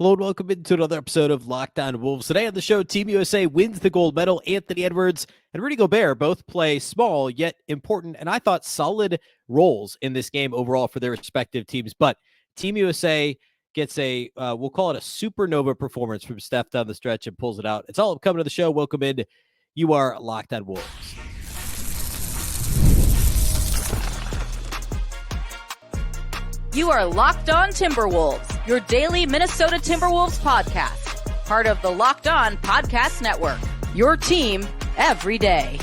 Hello and welcome into another episode of Locked On Wolves. Today on the show, Team USA wins the gold medal. Anthony Edwards and Rudy Gobert both play small yet important and I thought solid roles in this game overall for their respective teams. But Team USA gets a, we'll call it a supernova performance from Steph down the stretch and pulls it out. It's all coming to the show. Welcome in. You are Locked On Wolves. You are Locked On Timberwolves, your daily Minnesota Timberwolves podcast. Part of the Locked On Podcast Network, your team every day.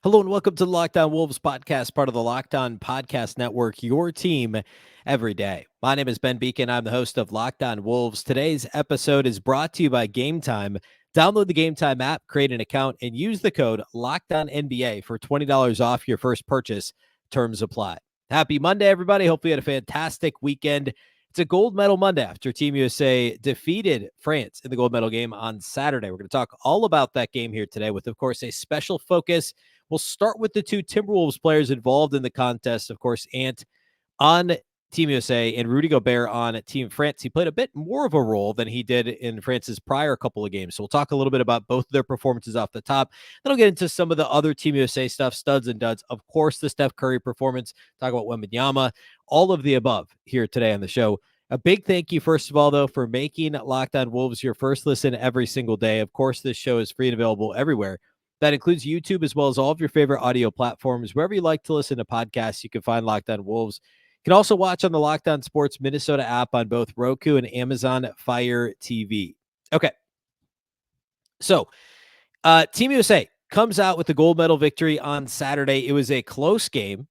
Hello and welcome to the Locked On Wolves podcast, part of the Locked On Podcast Network, your team every day. My name is Ben Beecken. I'm the host of Locked On Wolves. Today's episode is brought to you by Game Time. Download the Game Time app, create an account, and use the code LOCKEDONNBA for $20 off your first purchase. Terms apply. Happy Monday, everybody. Hopefully you had a fantastic weekend. It's a gold medal Monday after Team USA defeated France in the gold medal game on Saturday. We're going to talk all about that game here today with, of course, a special focus. We'll start with the two Timberwolves players involved in the contest. Of course, Ant on Team USA and Rudy Gobert on Team France. He played a bit more of a role than he did in France's prior couple of games. So we'll talk a little bit about both of their performances off the top. Then I'll get into some of the other Team USA stuff, studs and duds. Of course, the Steph Curry performance, talk about Wembanyama, all of the above here today on the show. A big thank you, first of all, though, for making Locked On Wolves your first listen every single day. Of course, this show is free and available everywhere. That includes YouTube as well as all of your favorite audio platforms. Wherever you like to listen to podcasts, you can find Locked On Wolves. You can also watch on the Locked On Sports Minnesota app on both Roku and Amazon Fire TV. Okay. So, Team USA comes out with the gold medal victory on Saturday. It was a close game.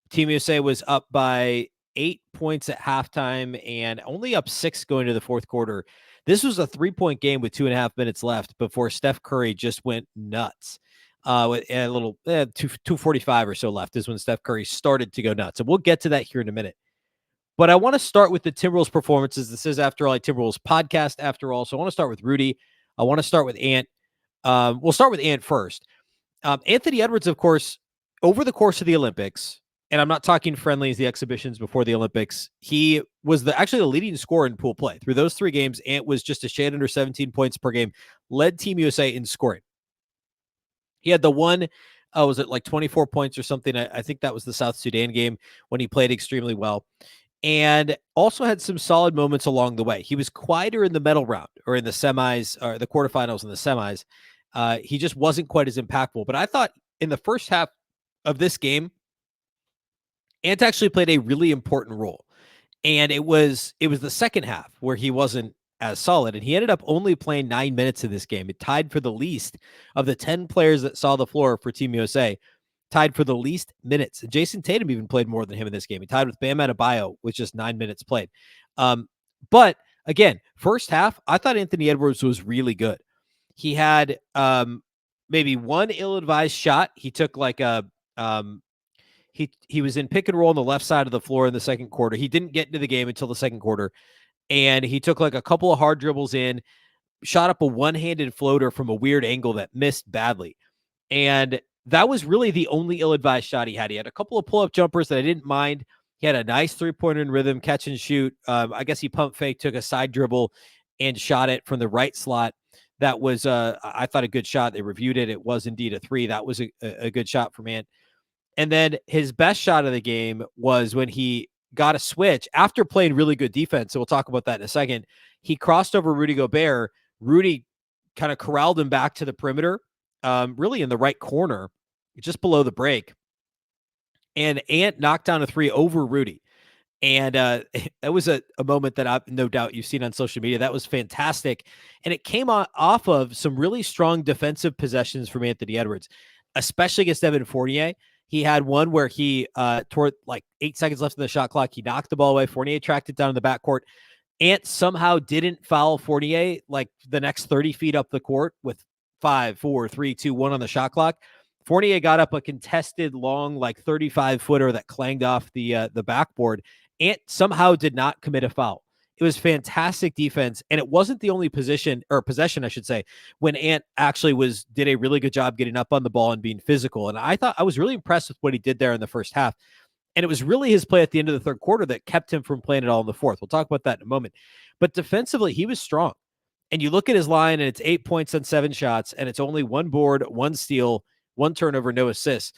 Team USA was up by 8 points at halftime and only up 6 going to the fourth quarter. This was a 3-point game with 2.5 minutes left before Steph Curry just went nuts. With a little 2:45 or so left is when Steph Curry started to go nuts. And we'll get to that here in a minute. But I want to start with the Timberwolves performances. This is, after all, a Timberwolves podcast, after all. So I want to start with Rudy. I want to start with Ant. We'll start with Ant first. Anthony Edwards, of course, over the course of the Olympics, and I'm not talking friendlies, the exhibitions before the Olympics, he was actually the leading scorer in pool play. Through those 3 games, Ant was just a shade under 17 points per game, led Team USA in scoring. He had the one, was it like 24 points or something? I think that was the South Sudan game when he played extremely well. And also had some solid moments along the way. He was quieter in the medal round or in the semis or the quarterfinals and the semis. He just wasn't quite as impactful. But I thought in the first half of this game, Ant actually played a really important role. And it was the second half where he wasn't as solid, and he ended up only playing 9 minutes in this game. It tied for the least of the 10 players that saw the floor for Team USA, tied for the least minutes. And Jason Tatum even played more than him in this game. He tied with Bam Adebayo with just 9 minutes played. But again, first half, I thought Anthony Edwards was really good. He had maybe one ill-advised shot. He took like a he was in pick and roll on the left side of the floor in the second quarter. He didn't get into the game until the second quarter. And he took like a couple of hard dribbles in, shot up a one-handed floater from a weird angle that missed badly. And that was really the only ill-advised shot he had. He had a couple of pull-up jumpers that I didn't mind. He had a nice three-pointer in rhythm, catch and shoot. I guess he pump fake, took a side dribble, and shot it from the right slot. That was, I thought, a good shot. They reviewed it. It was indeed a 3. That was a good shot from Ant. And then his best shot of the game was when he got a switch after playing really good defense. So we'll talk about that in a second. He crossed over Rudy Gobert. Rudy kind of corralled him back to the perimeter, really in the right corner, just below the break. And Ant knocked down a 3 over Rudy. And that was a moment that I've no doubt you've seen on social media. That was fantastic. And it came off of some really strong defensive possessions from Anthony Edwards, especially against Evan Fournier. He had one where he, toward like 8 seconds left in the shot clock, he knocked the ball away. Fournier tracked it down in the backcourt. Ant somehow didn't foul Fournier like the next 30 feet up the court with 5, 4, 3, 2, 1 on the shot clock. Fournier got up a contested long, like 35-footer that clanged off the backboard. Ant somehow did not commit a foul. It was fantastic defense, and it wasn't the only possession, I should say, when Ant actually did a really good job getting up on the ball and being physical. And I thought I was really impressed with what he did there in the first half. And it was really his play at the end of the third quarter that kept him from playing it all in the fourth. We'll talk about that in a moment. But defensively, he was strong. And you look at his line, and it's 8 points on 7 shots, and it's only 1 board, 1 steal, 1 turnover, no assists.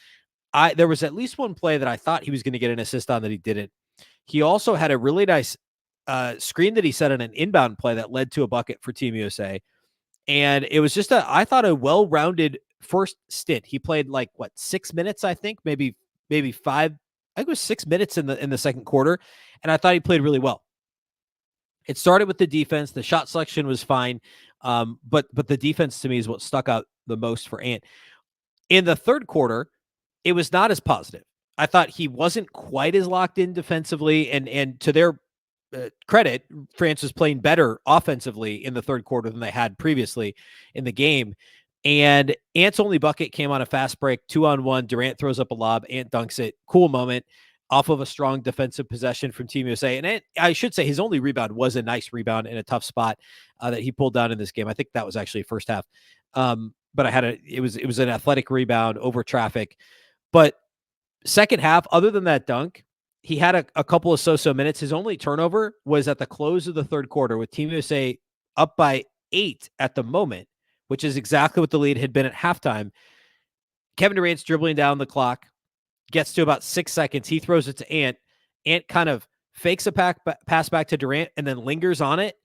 There was at least one play that I thought he was going to get an assist on that he didn't. He also had a really nice screen that he set on an inbound play that led to a bucket for Team USA. And it was just I thought a well-rounded first stint. He played 6 minutes, I think, maybe 5. I think it was 6 minutes in the second quarter, and I thought he played really well. It started with the defense. The shot selection was fine, but the defense to me is what stuck out the most for Ant. In the third quarter, it was not as positive. I thought he wasn't quite as locked in defensively, and to their credit, France was playing better offensively in the third quarter than they had previously in the game. And Ant's only bucket came on a fast break, 2-on-1. Durant throws up a lob. Ant dunks it. Cool moment off of a strong defensive possession from Team USA. And I should say his only rebound was a nice rebound in a tough spot that he pulled down in this game. I think that was actually first half. But it was an athletic rebound over traffic. But second half, other than that dunk, he had a couple of so-so minutes. His only turnover was at the close of the third quarter with Team USA up by 8 at the moment, which is exactly what the lead had been at halftime. Kevin Durant's dribbling down the clock, gets to about 6 seconds. He throws it to Ant. Ant kind of fakes a pass back to Durant and then lingers on it,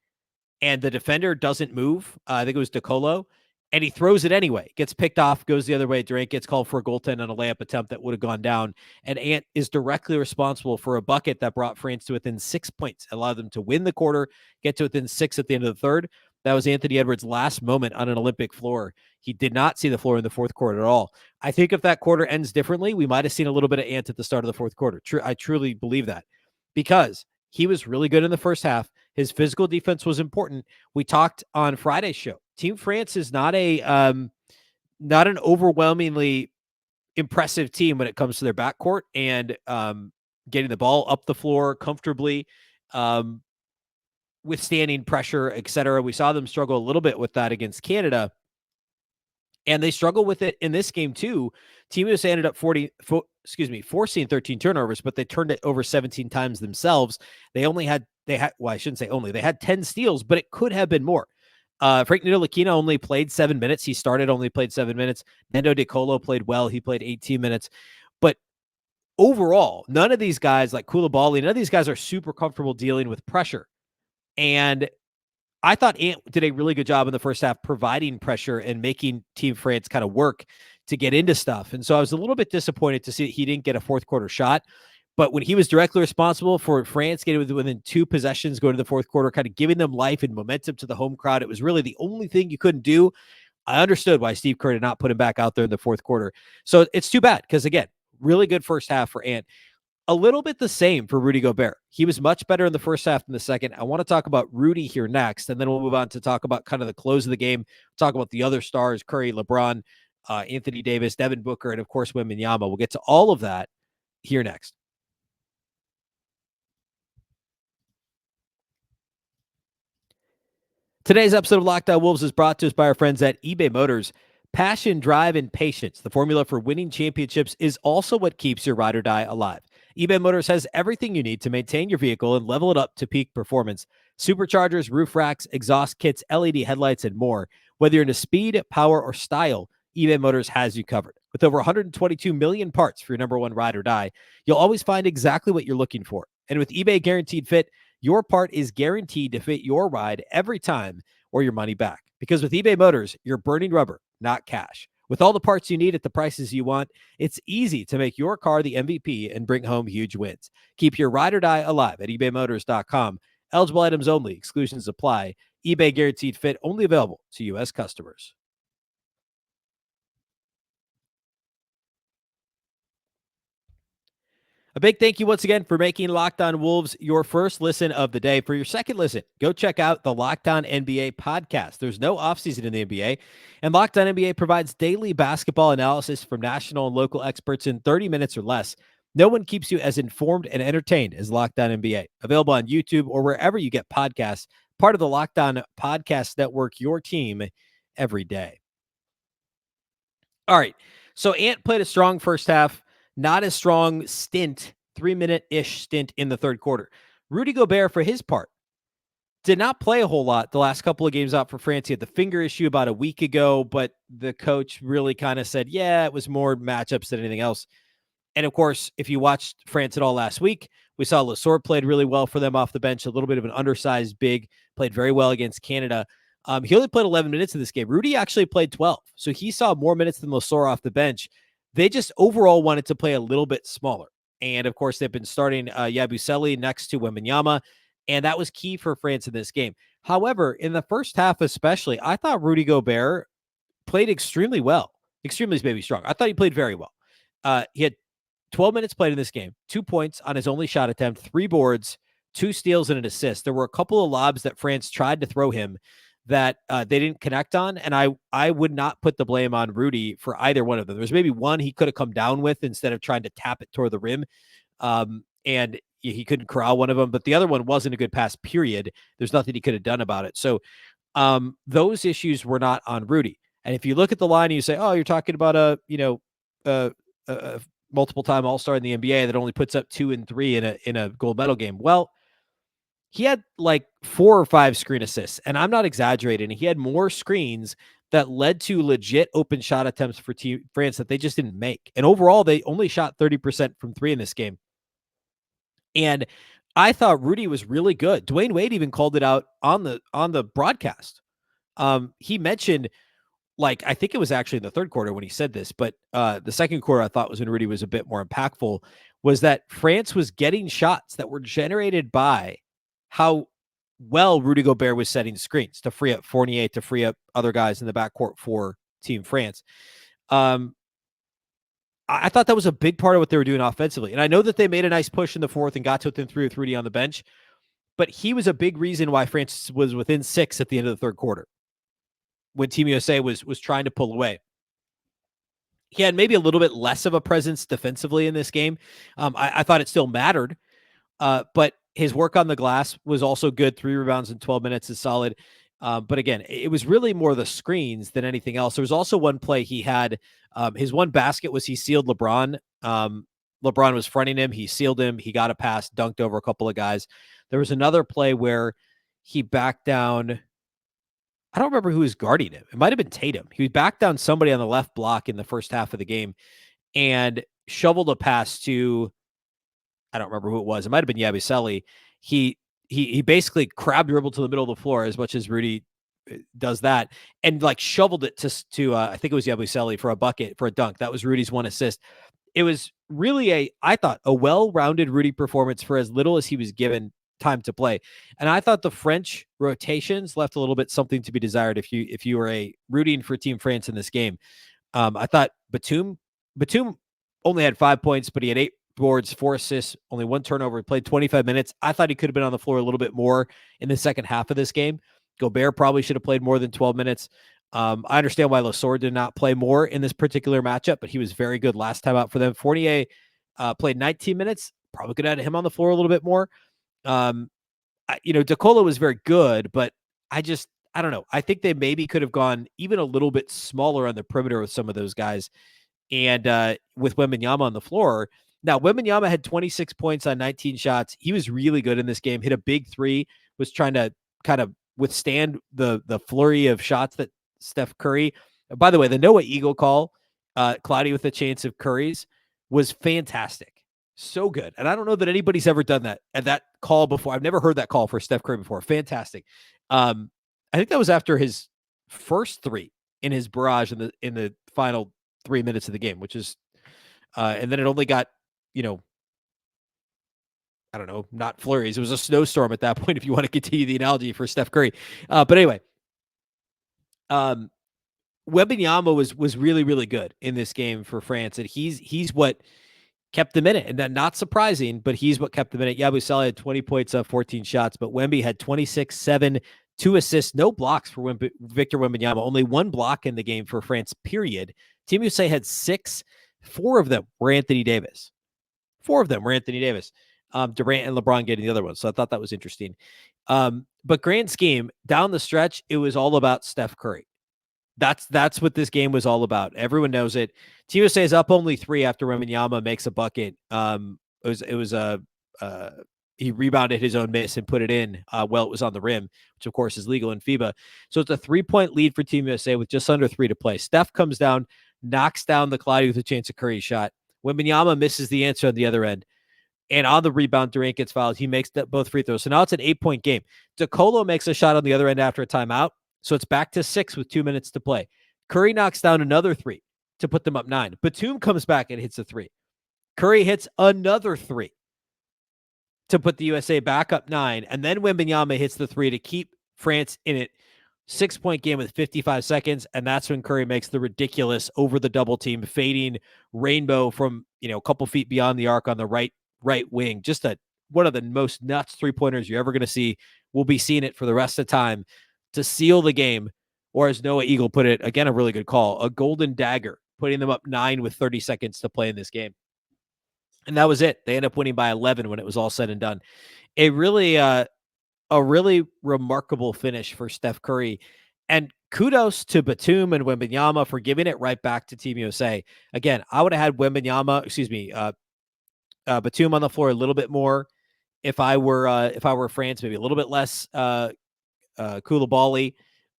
and the defender doesn't move. I think it was DeColo, and he throws it anyway. Gets picked off, goes the other way. Durant gets called for a goaltend on a layup attempt that would have gone down, and Ant is directly responsible for a bucket that brought France to within 6 points, allowed them to win the quarter, get to within 6 at the end of the third. That was Anthony Edwards' last moment on an Olympic floor. He did not see the floor in the fourth quarter at all. I think if that quarter ends differently, we might have seen a little bit of Ant at the start of the fourth quarter. I truly believe that, because he was really good in the first half. His physical defense was important. We talked on Friday's show. Team France is not an overwhelmingly impressive team when it comes to their backcourt and getting the ball up the floor comfortably, withstanding pressure, etc. We saw them struggle a little bit with that against Canada, and they struggle with it in this game too. Team USA ended up forcing 13 turnovers, but they turned it over 17 times themselves. They had 10 steals, but it could have been more. Frank Ntilikina only played 7 minutes. He only played 7 minutes. Nando DeColo played well. He played 18 minutes. But overall, none of these guys, like Koulibaly, none of these guys are super comfortable dealing with pressure. And I thought Ant did a really good job in the first half providing pressure and making Team France kind of work to get into stuff. And so I was a little bit disappointed to see that he didn't get a fourth quarter shot. But when he was directly responsible for France getting within 2 possessions going to the fourth quarter, kind of giving them life and momentum to the home crowd, it was really the only thing you couldn't do. I understood why Steve Kerr did not put him back out there in the fourth quarter. So it's too bad because, again, really good first half for Ant. A little bit the same for Rudy Gobert. He was much better in the first half than the second. I want to talk about Rudy here next, and then we'll move on to talk about kind of the close of the game, talk about the other stars, Curry, LeBron, Anthony Davis, Devin Booker, and, of course, Wembanyama. We'll get to all of that here next. Today's episode of Locked On Wolves is brought to us by our friends at eBay Motors. Passion, drive, and patience. The formula for winning championships is also what keeps your ride or die alive. eBay Motors has everything you need to maintain your vehicle and level it up to peak performance. Superchargers, roof racks, exhaust kits, LED headlights, and more. Whether you're into speed, power, or style, eBay Motors has you covered. With over 122 million parts for your number one ride or die, you'll always find exactly what you're looking for. And with eBay Guaranteed Fit, your part is guaranteed to fit your ride every time or your money back. Because with eBay Motors, you're burning rubber, not cash. With all the parts you need at the prices you want, it's easy to make your car the MVP and bring home huge wins. Keep your ride or die alive at ebaymotors.com. Eligible items only. Exclusions apply. eBay Guaranteed Fit only available to U.S. customers. A big thank you once again for making Locked On Wolves your first listen of the day. For your second listen, go check out the Locked On NBA podcast. There's no offseason in the NBA, and Locked On NBA provides daily basketball analysis from national and local experts in 30 minutes or less. No one keeps you as informed and entertained as Locked On NBA. Available on YouTube or wherever you get podcasts. Part of the Locked On Podcast Network, your team every day. All right, so Ant played a strong first half. Not as strong stint 3-minute-ish stint in the third quarter. Rudy Gobert, for his part, did not play a whole lot the last couple of games out for France. He had the finger issue about a week ago, but the coach really kind of said, yeah, it was more matchups than anything else. And of course, if you watched France at all last week, we saw Lesor played really well for them off the bench, a little bit of an undersized big, played very well against Canada. He only played 11 minutes in this game. Rudy actually played 12. So he saw more minutes than Lesor off the bench. They just overall wanted to play a little bit smaller. And of course, they've been starting Yabusele next to Wembanyama, and that was key for France in this game. However, in the first half especially, I thought Rudy Gobert played extremely well. Extremely is maybe strong. I thought he played very well. He had 12 minutes played in this game, 2 points on his only shot attempt, 3 boards, 2 steals, and an assist. There were a couple of lobs that France tried to throw him that they didn't connect on, and I would not put the blame on Rudy for either one of them. There's maybe one he could have come down with instead of trying to tap it toward the rim, and he couldn't corral one of them, but the other one wasn't a good pass, period. There's nothing he could have done about it. So those issues were not on Rudy. And if you look at the line and you say, oh, you're talking about a multiple-time All-Star in the NBA that only puts up 2 and 3 in a gold medal game. Well, he had like 4 or 5 screen assists, and I'm not exaggerating. He had more screens that led to legit open shot attempts for Team France that they just didn't make. And overall, they only shot 30% from 3 in this game. And I thought Rudy was really good. Dwayne Wade even called it out on the broadcast. He mentioned, like, I think it was actually in the third quarter when he said this, but the second quarter I thought was when Rudy was a bit more impactful, was that France was getting shots that were generated by how well Rudy Gobert was setting screens to free up Fournier, to free up other guys in the backcourt for Team France. I thought that was a big part of what they were doing offensively. And I know that they made a nice push in the fourth and got to within 3 with Rudy on the bench, but he was a big reason why France was within 6 at the end of the third quarter when Team USA was trying to pull away. He had maybe a little bit less of a presence defensively in this game. I thought it still mattered, but his work on the glass was also good. 3 rebounds in 12 minutes is solid. But again, it was really more the screens than anything else. There was also one play he had. His one basket was he sealed LeBron. LeBron was fronting him. He sealed him. He got a pass, dunked over a couple of guys. There was another play where he backed down. I don't remember who was guarding him. It might have been Tatum. He backed down somebody on the left block in the first half of the game and shoveled a pass to, I don't remember who it was. It might have been Yabusele. He basically crab dribbled to the middle of the floor as much as Rudy does that, and like shoveled it to I think it was Yabusele for a bucket, for a dunk. That was Rudy's one assist. It was really I thought a well-rounded Rudy performance for as little as he was given time to play. And I thought the French rotations left a little bit something to be desired if you were rooting for Team France in this game. I thought Batum only had 5 points, but he had 8 boards, 4 assists, only 1 turnover. He played 25 minutes. I thought he could have been on the floor a little bit more in the second half of this game. Gobert probably should have played more than 12 minutes. I understand why Lesor did not play more in this particular matchup, but he was very good last time out for them. Fournier played 19 minutes. Probably could have had him on the floor a little bit more. DeColo was very good, but I don't know. I think they maybe could have gone even a little bit smaller on the perimeter with some of those guys. And with Wembanyama on the floor. Now, Wembanyama had 26 points on 19 shots. He was really good in this game. Hit a big 3, was trying to kind of withstand the flurry of shots that Steph Curry. By the way, the Noah Eagle call, cloudy with a chance of Curry's, was fantastic. So good. And I don't know that anybody's ever done that call before. I've never heard that call for Steph Curry before. Fantastic. I think that was after his first 3 in his barrage in the final 3 minutes of the game, which is, and then it only got, I don't know, not flurries. It was a snowstorm at that point, if you want to continue the analogy for Steph Curry. But anyway, Wembanyama was really, really good in this game for France. And he's what kept them in it. And then, not surprising, but he's what kept them in it. Yabusele had 20 points up 14 shots, but Wemby had 26, 7, 2 assists, no blocks for Victor Wembanyama. Only 1 block in the game for France, period. Team USA had 6. 4 of them were Anthony Davis. 4 of them were Anthony Davis. Durant and LeBron getting the other one. So I thought that was interesting. But grand scheme, down the stretch, it was all about Steph Curry. That's what this game was all about. Everyone knows it. Team USA is up only 3 after Wembanyama makes a bucket. it was a he rebounded his own miss and put it in while it was on the rim, which of course is legal in FIBA. So it's a 3-point lead for Team USA with just under 3 to play. Steph comes down, knocks down the Clyde with a chance of Curry shot. Wembanyama misses the answer on the other end. And on the rebound, Durant gets fouled. He makes both free throws. So now it's an 8-point game. DeColo makes a shot on the other end after a timeout. So it's back to 6 with 2 minutes to play. Curry knocks down another 3 to put them up 9. Batum comes back and hits a 3. Curry hits another 3 to put the USA back up 9. And then Wembanyama hits the 3 to keep France in it. 6-point game with 55 seconds. And that's when Curry makes the ridiculous over the double team, fading rainbow from, a couple feet beyond the arc on the right wing. Just one of the most nuts 3-pointers you're ever going to see. We'll be seeing it for the rest of the time to seal the game. Or as Noah Eagle put it, again, a really good call, a golden dagger, putting them up 9 with 30 seconds to play in this game. And that was it. They ended up winning by 11 when it was all said and done. A really remarkable finish for Steph Curry. And kudos to Batum and Wembanyama for giving it right back to Team USA. Again, I would have had Batum on the floor a little bit more if I were France, maybe a little bit less Koulibaly.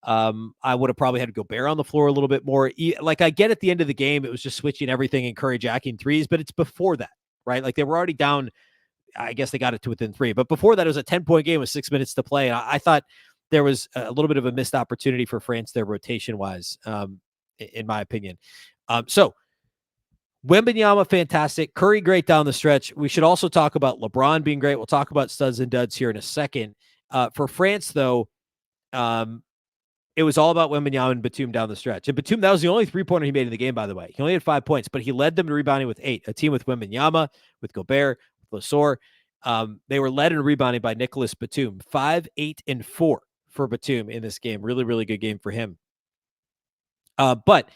I would have probably had Gobert on the floor a little bit more. Like, I get at the end of the game, it was just switching everything and Curry jacking threes, but it's before that, right? Like, they were already down. I guess they got it to within 3, but before that, it was a 10-point game with 6 minutes to play. And I thought there was a little bit of a missed opportunity for France there rotation wise, in my opinion. So Wembanyama, fantastic. Curry, great down the stretch. We should also talk about LeBron being great. We'll talk about studs and duds here in a second. For France, though, it was all about Wembanyama and Batum down the stretch. And Batum, that was the only 3-pointer he made in the game, by the way. He only had 5 points, but he led them to rebounding with 8. A team with Wembanyama, with Gobert, with Lesor. They were led in rebounding by Nicholas Batum. 5, 8, and 4 for Batum in this game. Really, really good game for him. But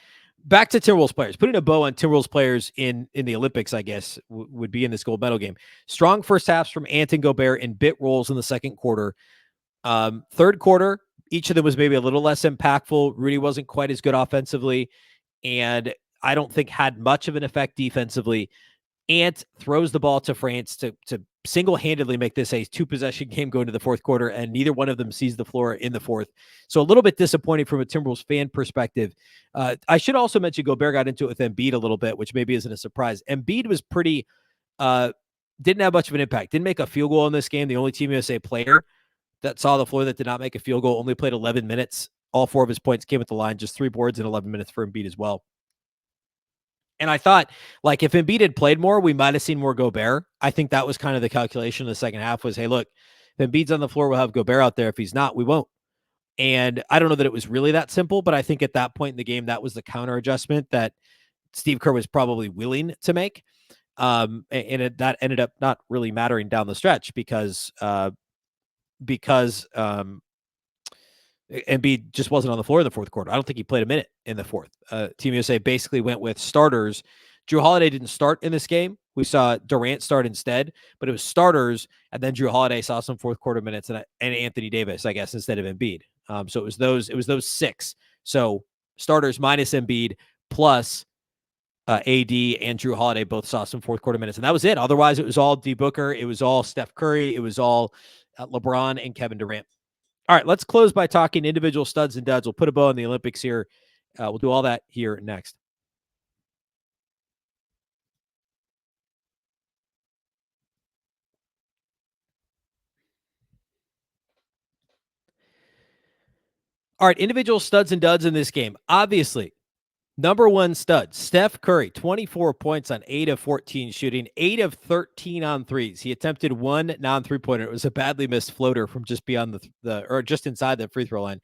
back to Timberwolves players. Putting a bow on Timberwolves players in the Olympics, I guess, would be in this gold medal game. Strong first halves from Ant and Gobert in bit roles in the second quarter. Third quarter, each of them was maybe a little less impactful. Rudy wasn't quite as good offensively, and I don't think had much of an effect defensively. Ant throws the ball to France to single-handedly make this a 2-possession game going to the fourth quarter, and neither one of them sees the floor in the fourth. So a little bit disappointing from a Timberwolves fan perspective. I should also mention Gobert got into it with Embiid a little bit, which maybe isn't a surprise. Embiid was pretty didn't have much of an impact. Didn't make a field goal in this game. The only Team USA player that saw the floor that did not make a field goal, only played 11 minutes. All 4 of his points came at the line, just 3 boards in 11 minutes for Embiid as well. And I thought, like, if Embiid had played more, we might have seen more Gobert. I think that was kind of the calculation in the second half was, hey, look, if Embiid's on the floor, we'll have Gobert out there. If he's not, we won't. And I don't know that it was really that simple, but I think at that point in the game, that was the counter adjustment that Steve Kerr was probably willing to make. That ended up not really mattering down the stretch because Embiid just wasn't on the floor in the fourth quarter. I don't think he played a minute in the fourth. Team USA basically went with starters. Jrue Holiday didn't start in this game. We saw Durant start instead, but it was starters, and then Jrue Holiday saw some fourth quarter minutes and Anthony Davis, I guess, instead of Embiid. So it was those 6. So starters minus Embiid plus AD and Jrue Holiday both saw some fourth quarter minutes, and that was it. Otherwise, it was all D Booker, it was all Steph Curry, it was all LeBron and Kevin Durant. All right, let's close by talking individual studs and duds. We'll put a bow on the Olympics here. We'll do all that here next. All right, individual studs and duds in this game. Obviously, number 1 stud, Steph Curry, 24 points on 8 of 14 shooting, 8 of 13 on threes. He attempted 1 non-3-pointer. It was a badly missed floater from just beyond or just inside the free throw line.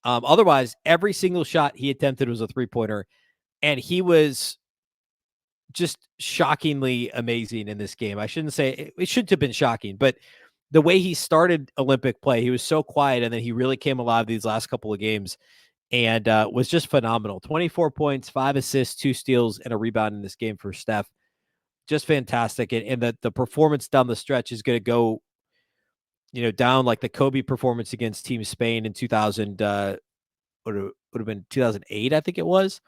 Otherwise, every single shot he attempted was a 3-pointer, and he was just shockingly amazing in this game. I shouldn't say it shouldn't have been shocking, but the way he started Olympic play, he was so quiet, and then he really came alive these last couple of games and was just phenomenal. 24 points, 5 assists, 2 steals, and a rebound in this game for Steph. Just fantastic. And the performance down the stretch is going to go, down like the Kobe performance against Team Spain in 2000, would have been 2008, I think it was.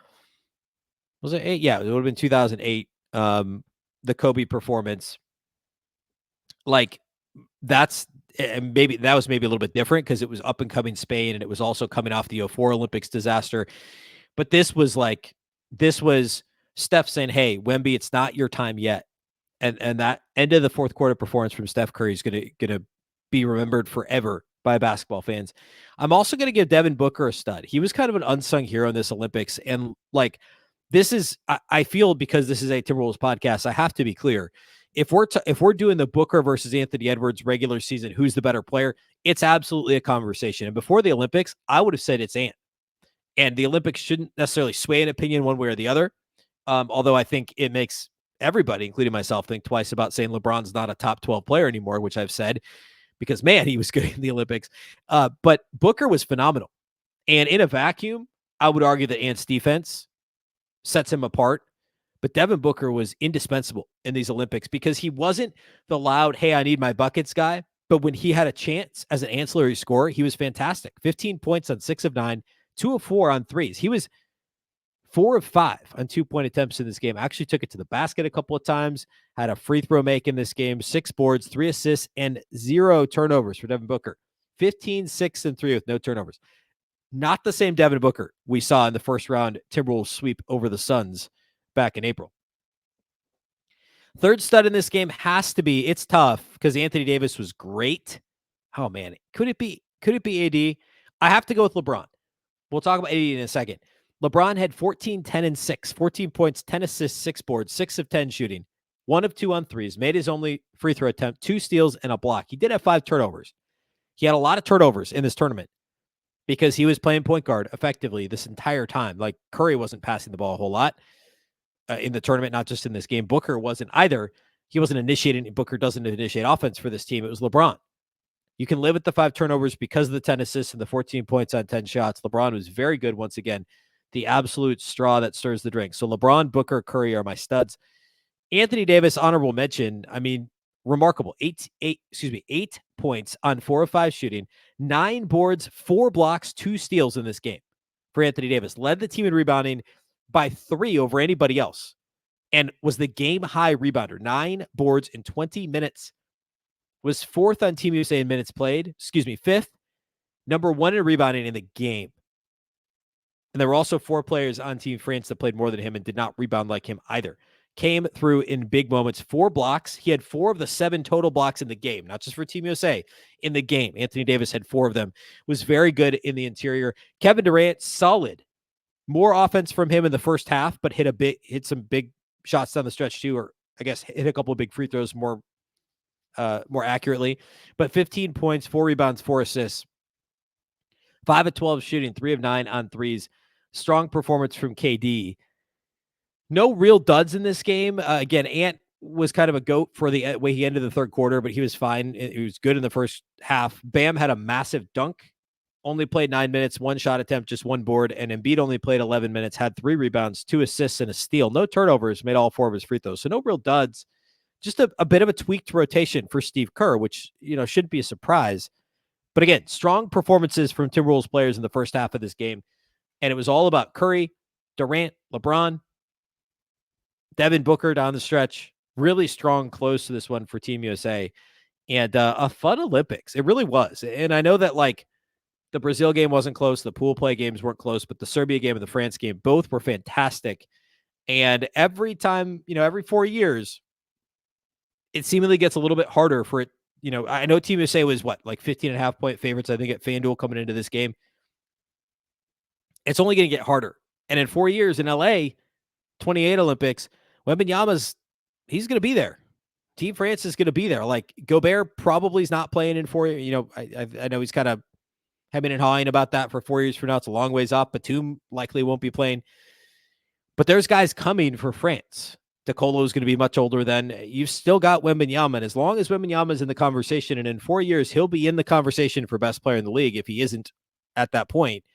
Was it 8? Yeah, it would have been 2008. The Kobe performance. like and maybe that was maybe a little bit different because it was up and coming Spain, and it was also coming off the 04 Olympics disaster. But this was Steph saying, "Hey, Wemby, it's not your time yet." And that end of the fourth quarter performance from Steph Curry is gonna be remembered forever by basketball fans. I'm also gonna give Devin Booker a stud. He was kind of an unsung hero in this Olympics, and like this is I feel, because this is a Timberwolves podcast, I have to be clear. If we're doing the Booker versus Anthony Edwards regular season, who's the better player? It's absolutely a conversation. And before the Olympics, I would have said it's Ant. And the Olympics shouldn't necessarily sway an opinion one way or the other. Although I think it makes everybody, including myself, think twice about saying LeBron's not a top 12 player anymore, which I've said, because, man, he was good in the Olympics. But Booker was phenomenal. And in a vacuum, I would argue that Ant's defense sets him apart. But Devin Booker was indispensable in these Olympics because he wasn't the loud, hey, I need my buckets guy. But when he had a chance as an ancillary scorer, he was fantastic. 15 points on 6 of 9, 2 of 4 on threes. He was 4 of 5 on 2-point attempts in this game. Actually took it to the basket a couple of times, had a free throw make in this game, 6 boards, 3 assists, and 0 turnovers for Devin Booker. 15, 6, and 3 with no turnovers. Not the same Devin Booker we saw in the first round Timberwolves sweep over the Suns back in April. Third stud in this game has to be, it's tough because Anthony Davis was great. Oh man, could it be AD? I have to go with LeBron. We'll talk about AD in a second. LeBron had 14, 10, and 6, 14 points, 10 assists, 6 boards, 6 of 10 shooting, 1 of 2 on threes, made his only free throw attempt, 2 steals and a block. He did have 5 turnovers. He had a lot of turnovers in this tournament because he was playing point guard effectively this entire time. Like Curry wasn't passing the ball a whole lot in the tournament, not just in this game. Booker wasn't either. He wasn't initiating. Booker doesn't initiate offense for this team. It was LeBron. You can live with the 5 turnovers because of the 10 assists and the 14 points on 10 shots. LeBron was very good once again. The absolute straw that stirs the drink. So LeBron, Booker, Curry are my studs. Anthony Davis, honorable mention. I mean, remarkable. 8 points on 4 of 5 shooting, 9 boards, 4 blocks, 2 steals in this game for Anthony Davis. Led the team in rebounding by 3 over anybody else and was the game high rebounder. 9 boards in 20 minutes. Was 4th on Team USA in minutes played. 5th. Number 1 in rebounding in the game. And there were also 4 players on Team France that played more than him and did not rebound like him either. Came through in big moments. 4 blocks. He had 4 of the 7 total blocks in the game, not just for Team USA, in the game. Anthony Davis had 4 of them. Was very good in the interior. Kevin Durant, solid. More offense from him in the first half, but hit some big shots down the stretch too, or I guess hit a couple of big free throws more accurately. But 15 points, 4 rebounds, 4 assists. 5 of 12 shooting, 3 of 9 on threes. Strong performance from KD. No real duds in this game. Again, Ant was kind of a goat for the way he ended the third quarter, but he was fine. He was good in the first half. Bam had a massive dunk. Only played 9 minutes, 1 shot attempt, just 1 board. And Embiid only played 11 minutes, had 3 rebounds, 2 assists, and a steal. No turnovers, made all 4 of his free throws. So no real duds. Just a bit of a tweaked rotation for Steve Kerr, which, shouldn't be a surprise. But again, strong performances from Timberwolves players in the first half of this game. And it was all about Curry, Durant, LeBron, Devin Booker down the stretch. Really strong close to this one for Team USA. And a fun Olympics. It really was. And I know that, the Brazil game wasn't close. The pool play games weren't close. But the Serbia game and the France game, both were fantastic. And every time, every 4 years, it seemingly gets a little bit harder for it. I know Team USA was 15.5 point favorites, I think, at FanDuel coming into this game. It's only going to get harder. And in 4 years in LA, 28 Olympics, Wembanyama's, he's going to be there. Team France is going to be there. Gobert probably is not playing in 4 years. I know he's kind of hemming and hawing about that for 4 years from now. It's a long ways off. Batum likely won't be playing. But there's guys coming for France. DeColo is going to be much older then. You've still got Wembanyama, and as long as Wembanyama is in the conversation, and in 4 years he'll be in the conversation for best player in the league. If he isn't at that point,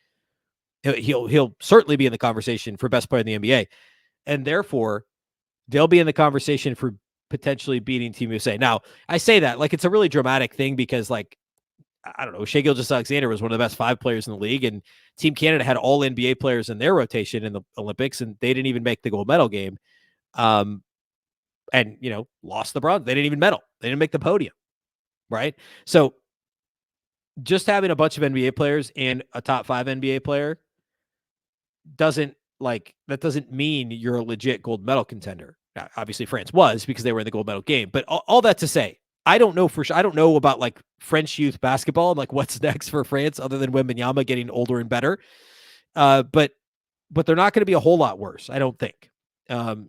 he'll certainly be in the conversation for best player in the NBA, and therefore they'll be in the conversation for potentially beating Team USA. Now, I say that it's a really dramatic thing because I don't know, Shai Gilgeous-Alexander was one of the best 5 players in the league, and Team Canada had all NBA players in their rotation in the Olympics, and they didn't even make the gold medal game. And lost the bronze. They didn't even medal. They didn't make the podium. right? So just having a bunch of NBA players and a top 5 NBA player doesn't mean you're a legit gold medal contender. Now, obviously France was because they were in the gold medal game, but all that to say, I don't know for sure. I don't know about like French youth basketball and like what's next for France other than Wembanyama getting older and better. But they're not going to be a whole lot worse, I don't think.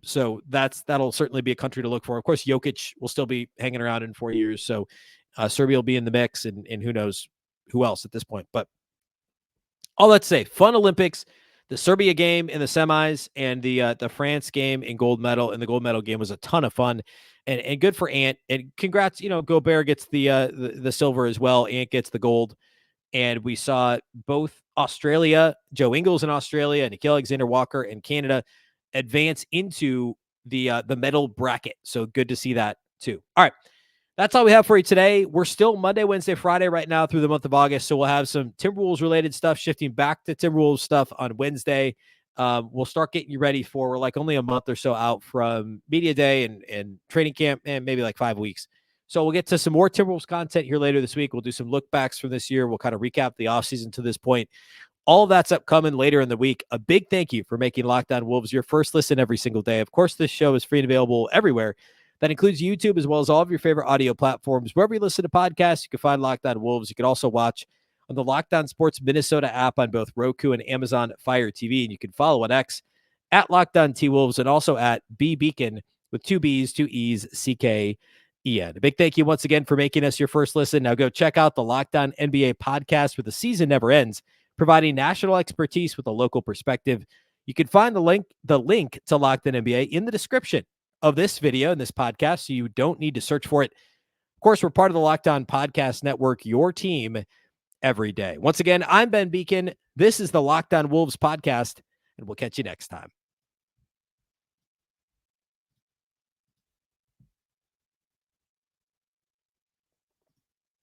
So that'll certainly be a country to look for. Of course, Jokic will still be hanging around in 4 years, so Serbia will be in the mix, and who knows who else at this point. But all that to say, fun Olympics. The Serbia game in the semis and the France game in gold medal, and the gold medal game was a ton of fun, and good for Ant. And congrats, Gobert gets the silver as well. Ant gets the gold. And we saw both Australia, Joe Ingles in Australia, and Nickeil Alexander-Walker in Canada advance into the medal bracket. So good to see that too. All right. That's all we have for you today. We're still Monday, Wednesday, Friday right now through the month of August. So we'll have some Timberwolves related stuff shifting back to Timberwolves stuff on Wednesday. We'll start getting you ready for, we're like only a month or so out from media day and training camp, and maybe like 5 weeks. So we'll get to some more Timberwolves content here later this week. We'll do some look backs from this year. We'll kind of recap the offseason to this point. All of that's upcoming later in the week. A big thank you for making Locked On Wolves your first listen every single day. Of course, this show is free and available everywhere. That includes YouTube as well as all of your favorite audio platforms. Wherever you listen to podcasts, you can find Locked On Wolves. You can also watch on the Locked On Sports Minnesota app on both Roku and Amazon Fire TV. And you can follow on X at Locked On T-Wolves and also at Beecken with 2 B's, 2 E's, C-K-E-N. A big thank you once again for making us your first listen. Now go check out the Locked On NBA podcast where the season never ends, providing national expertise with a local perspective. You can find the link to Locked On NBA in the description of this video and this podcast, so you don't need to search for it. Of course, we're part of the Locked On Podcast Network, your team every day. Once again, I'm Ben Beecken. This is the Locked On Wolves podcast, and we'll catch you next time.